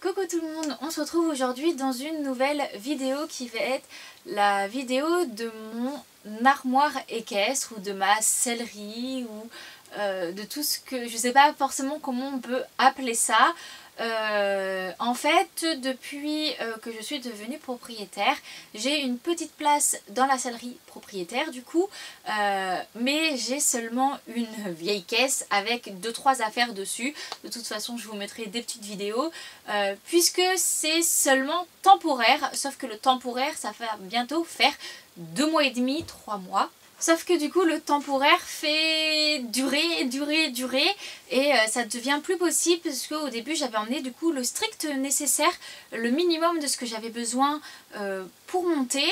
Coucou tout le monde, on se retrouve aujourd'hui dans une nouvelle vidéo qui va être la vidéo de mon armoire équestre ou de ma sellerie ou de tout ce que je sais pas forcément comment on peut appeler ça. En fait, depuis que je suis devenue propriétaire, j'ai une petite place dans la sellerie propriétaire du coup, mais j'ai seulement une vieille caisse avec 2-3 affaires dessus. De toute façon, je vous mettrai des petites vidéos puisque c'est seulement temporaire, sauf que le temporaire, ça va bientôt faire 2 mois et demi, 3 mois. Sauf que du coup le temporaire fait durer et ça devient plus possible parce qu'au début j'avais emmené du coup le strict nécessaire, le minimum de ce que j'avais besoin pour monter,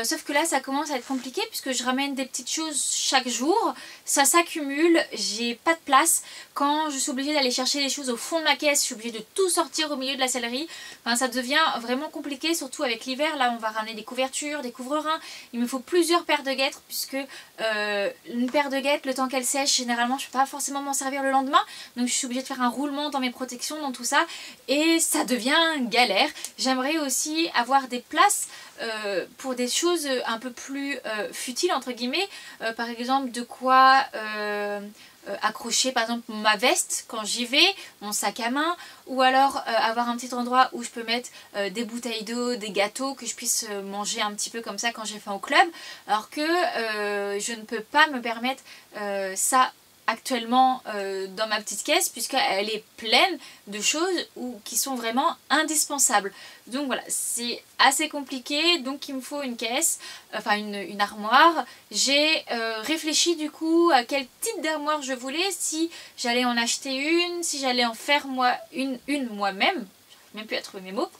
sauf que là ça commence à être compliqué puisque je ramène des petites choses chaque jour, ça s'accumule, j'ai pas de place. Quand je suis obligée d'aller chercher les choses au fond de ma caisse, je suis obligée de tout sortir au milieu de la sellerie. Enfin, ça devient vraiment compliqué, surtout avec l'hiver. Là on va ramener des couvertures, des couvre-reins, il me faut plusieurs paires de guêtres puisque une paire de guêtres, le temps qu'elle sèche, généralement je peux pas forcément m'en servir le lendemain, donc je suis obligée de faire un roulement dans mes protections, dans tout ça, et ça devient galère. J'aimerais aussi avoir des places pour des choses un peu plus futiles entre guillemets, par exemple de quoi accrocher par exemple ma veste quand j'y vais, mon sac à main, ou alors avoir un petit endroit où je peux mettre des bouteilles d'eau, des gâteaux que je puisse manger un petit peu comme ça quand j'ai faim au club, alors que je ne peux pas me permettre ça actuellement dans ma petite caisse puisqu'elle est pleine de choses qui sont vraiment indispensables. Donc voilà, c'est assez compliqué, donc il me faut une caisse, enfin une armoire. J'ai réfléchi du coup à quel type d'armoire je voulais, si j'allais en acheter une, si j'allais en faire une moi-même, j'arrive même plus à trouver mes mots.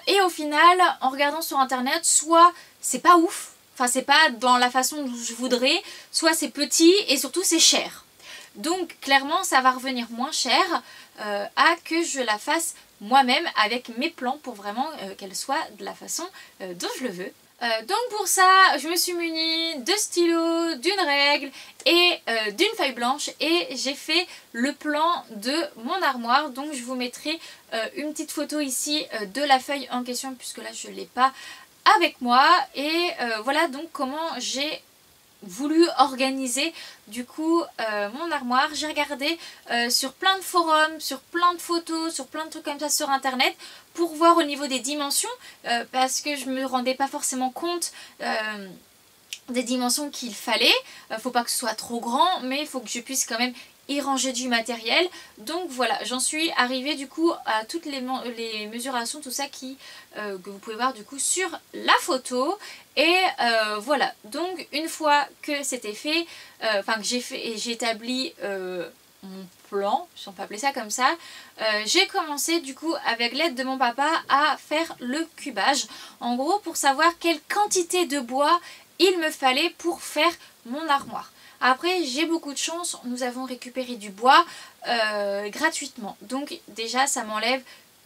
Et au final, en regardant sur internet, soit c'est pas ouf, enfin c'est pas dans la façon dont je voudrais, soit c'est petit et surtout c'est cher. Donc clairement ça va revenir moins cher à que je la fasse moi-même avec mes plans pour vraiment qu'elle soit de la façon dont je le veux. Donc pour ça je me suis munie de stylos, d'une règle et d'une feuille blanche et j'ai fait le plan de mon armoire. Donc je vous mettrai une petite photo ici de la feuille en question puisque là je ne l'ai pas avec moi, et voilà donc comment j'ai voulu organiser du coup mon armoire. J'ai regardé sur plein de forums, sur plein de photos, sur plein de trucs comme ça sur internet pour voir au niveau des dimensions parce que je me rendais pas forcément compte des dimensions qu'il fallait. Faut pas que ce soit trop grand, mais il faut que je puisse quand même y ranger du matériel. Donc voilà, j'en suis arrivée du coup à toutes les mesurations, tout ça que vous pouvez voir du coup sur la photo. Et voilà, donc une fois que c'était fait, enfin que j'ai établi mon plan, si on peut appeler ça comme ça, j'ai commencé du coup avec l'aide de mon papa à faire le cubage. En gros pour savoir quelle quantité de bois il me fallait pour faire mon armoire. Après j'ai beaucoup de chance, nous avons récupéré du bois gratuitement. Donc déjà ça m'enlève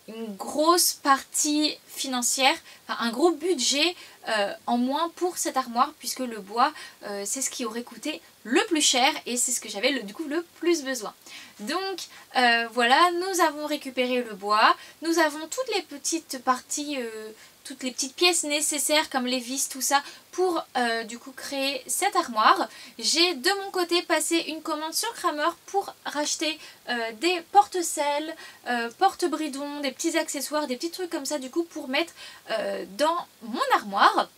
une grosse partie financière, enfin un gros budget en moins pour cette armoire puisque le bois c'est ce qui aurait coûté le plus cher et c'est ce que j'avais du coup le plus besoin. Donc voilà, nous avons récupéré le bois, nous avons toutes les petites parties, toutes les petites pièces nécessaires comme les vis, tout ça pour du coup créer cette armoire. J'ai de mon côté passé une commande sur Kramer pour racheter des porte-selles, porte-bridons, des petits accessoires, des petits trucs comme ça du coup pour mettre dans mon armoire.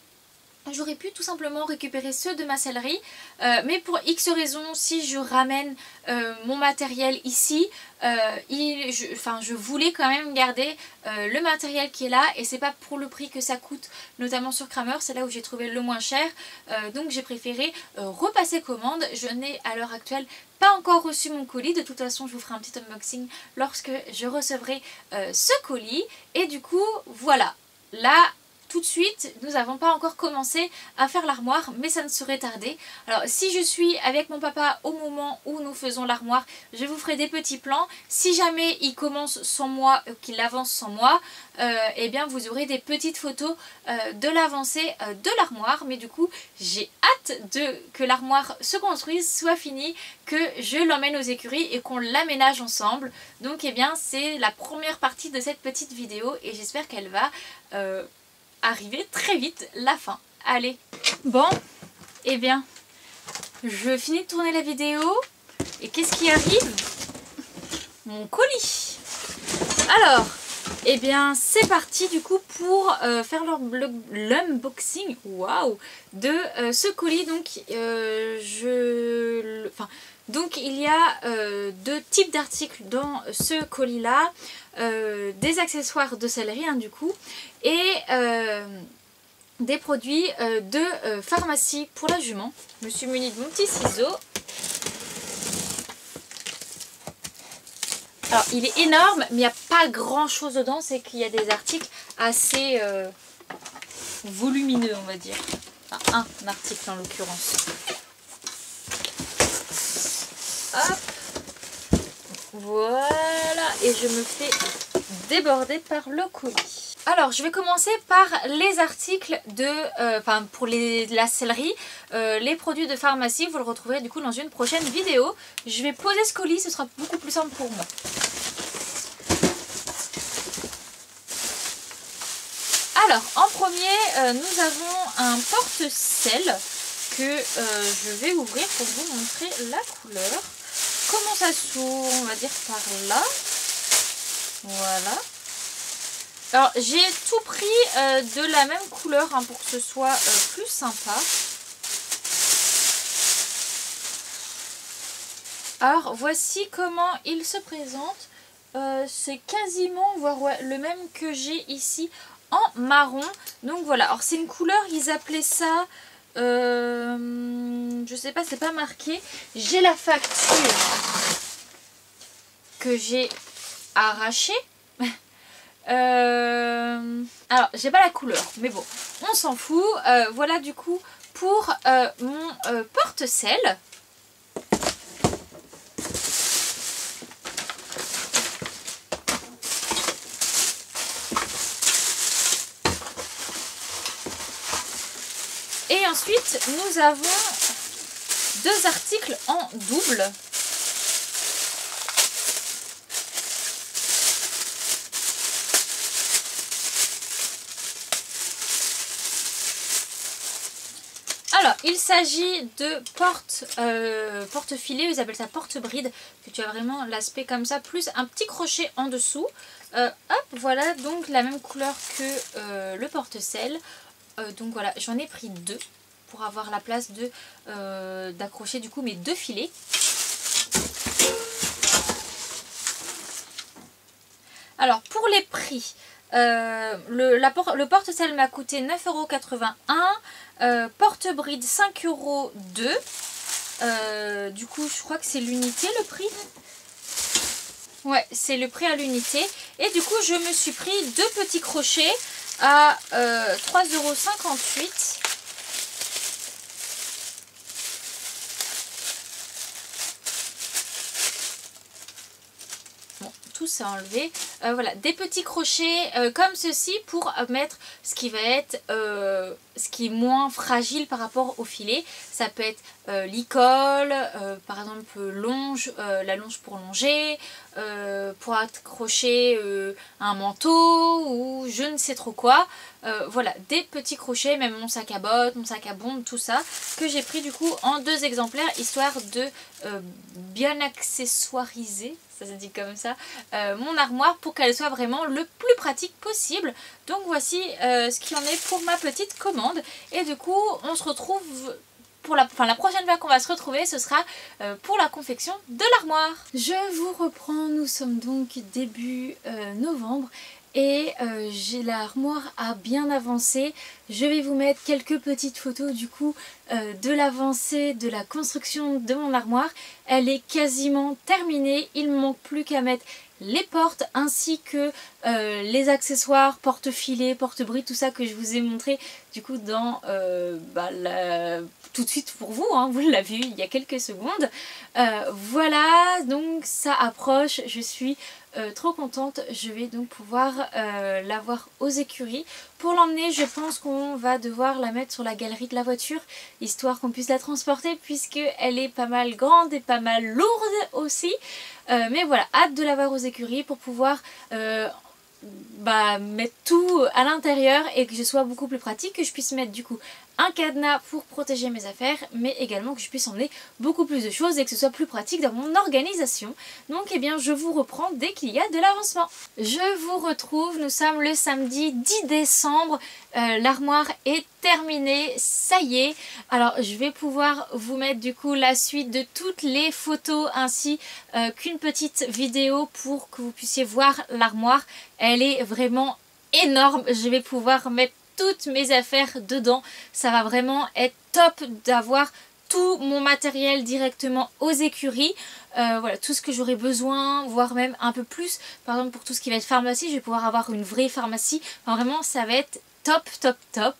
J'aurais pu tout simplement récupérer ceux de ma sellerie, mais pour X raisons, si je ramène mon matériel ici, je voulais quand même garder le matériel qui est là et c'est pas pour le prix que ça coûte, notamment sur Kramer, c'est là où j'ai trouvé le moins cher, donc j'ai préféré repasser commande. Je n'ai à l'heure actuelle pas encore reçu mon colis, de toute façon je vous ferai un petit unboxing lorsque je recevrai ce colis et du coup voilà, là tout de suite, nous n'avons pas encore commencé à faire l'armoire, mais ça ne saurait tarder. Alors si je suis avec mon papa au moment où nous faisons l'armoire, je vous ferai des petits plans. Si jamais il commence sans moi, qu'il avance sans moi, eh bien vous aurez des petites photos de l'avancée de l'armoire. Mais du coup, j'ai hâte que l'armoire se construise, soit finie, que je l'emmène aux écuries et qu'on l'aménage ensemble. Donc eh bien c'est la première partie de cette petite vidéo et j'espère qu'elle va arriver très vite, la fin. Allez, bon, eh bien, je finis de tourner la vidéo et qu'est-ce qui arrive? Mon colis. Alors, eh bien, c'est parti du coup pour faire l'unboxing, waouh, de ce colis. Donc, donc il y a deux types d'articles dans ce colis-là. Des accessoires de sellerie du coup et des produits de pharmacie pour la jument. Je me suis munie de mon petit ciseau. Alors il est énorme mais il n'y a pas grand chose dedans, c'est qu'il y a des articles assez volumineux on va dire. Enfin un article en l'occurrence. Hop. Voilà, et je me fais déborder par le colis. Alors, je vais commencer par les articles de, pour la sellerie, les produits de pharmacie. Vous le retrouverez du coup dans une prochaine vidéo. Je vais poser ce colis, ce sera beaucoup plus simple pour moi. Alors, en premier, nous avons un porte-sel que je vais ouvrir pour vous montrer la couleur. Comment ça s'ouvre? On va dire par là. Voilà. Alors j'ai tout pris de la même couleur pour que ce soit plus sympa. Alors voici comment il se présente. C'est quasiment voire le même que j'ai ici en marron. Donc voilà. Alors c'est une couleur, ils appelaient ça... je sais pas, c'est pas marqué. J'ai la facture que j'ai arrachée. Alors j'ai pas la couleur mais bon on s'en fout. Voilà du coup pour mon porte-sel. Et ensuite nous avons deux articles en double. Alors, il s'agit de porte-filet, ils appellent ça porte-bride, que tu as vraiment l'aspect comme ça, plus un petit crochet en dessous. Hop, voilà, donc la même couleur que le porte-sel. Donc voilà, j'en ai pris deux pour avoir la place d'accrocher du coup mes deux filets. Alors, pour les prix... le porte-sel m'a coûté 9,81 €, porte-bride 5,02 €. Du coup, je crois que c'est l'unité le prix. Ouais, c'est le prix à l'unité. Et du coup, je me suis pris deux petits crochets à 3,58 €. C'est enlevé. Voilà, des petits crochets comme ceci pour mettre ce qui va être ce qui est moins fragile par rapport au filet. Ça peut être l'icole, par exemple la longe pour longer, pour accrocher un manteau ou je ne sais trop quoi. Voilà, des petits crochets, même mon sac à bottes, mon sac à bombe, tout ça, que j'ai pris du coup en deux exemplaires, histoire de bien accessoiriser, ça se dit comme ça, mon armoire pour qu'elle soit vraiment le plus pratique possible. Donc voici ce qu'il en est pour ma petite commande. Et du coup, on se retrouve pour la prochaine fois qu'on va se retrouver, ce sera pour la confection de l'armoire. Je vous reprends, nous sommes donc début novembre. et l'armoire a bien avancé. Je vais vous mettre quelques petites photos du coup de l'avancée de la construction de mon armoire. Elle est quasiment terminée, il ne manque plus qu'à mettre les portes ainsi que les accessoires, porte-filets, porte-bris, tout ça que je vous ai montré du coup dans tout de suite pour vous, hein, vous l'avez vu il y a quelques secondes. Voilà, donc ça approche, je suis trop contente. Je vais donc pouvoir l'avoir aux écuries. Pour l'emmener, je pense qu'on va devoir la mettre sur la galerie de la voiture, histoire qu'on puisse la transporter, puisqu'elle est pas mal grande et pas mal lourde aussi. Mais voilà, hâte de l'avoir aux écuries pour pouvoir mettre tout à l'intérieur et que ce soit beaucoup plus pratique, que je puisse mettre du coup un cadenas pour protéger mes affaires, mais également que je puisse emmener beaucoup plus de choses et que ce soit plus pratique dans mon organisation. Donc eh bien je vous reprends dès qu'il y a de l'avancement. Je vous retrouve, nous sommes le samedi 10 décembre, l'armoire est terminée, ça y est. Alors je vais pouvoir vous mettre du coup la suite de toutes les photos ainsi qu'une petite vidéo pour que vous puissiez voir l'armoire. Elle est vraiment énorme, je vais pouvoir mettre toutes mes affaires dedans. Ça va vraiment être top d'avoir tout mon matériel directement aux écuries. Voilà, tout ce que j'aurai besoin, voire même un peu plus. Par exemple pour tout ce qui va être pharmacie, je vais pouvoir avoir une vraie pharmacie. Enfin, vraiment ça va être top top top.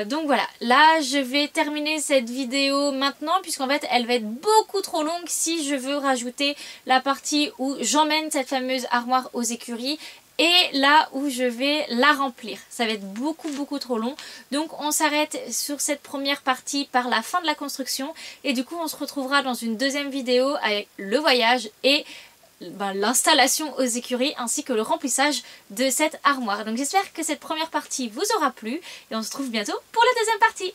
Donc voilà, là je vais terminer cette vidéo maintenant puisqu'en fait elle va être beaucoup trop longue si je veux rajouter la partie où j'emmène cette fameuse armoire aux écuries et là où je vais la remplir. Ça va être beaucoup trop long. Donc on s'arrête sur cette première partie par la fin de la construction et du coup on se retrouvera dans une deuxième vidéo avec le voyage et l'installation aux écuries ainsi que le remplissage de cette armoire. Donc j'espère que cette première partie vous aura plu et on se retrouve bientôt pour la deuxième partie.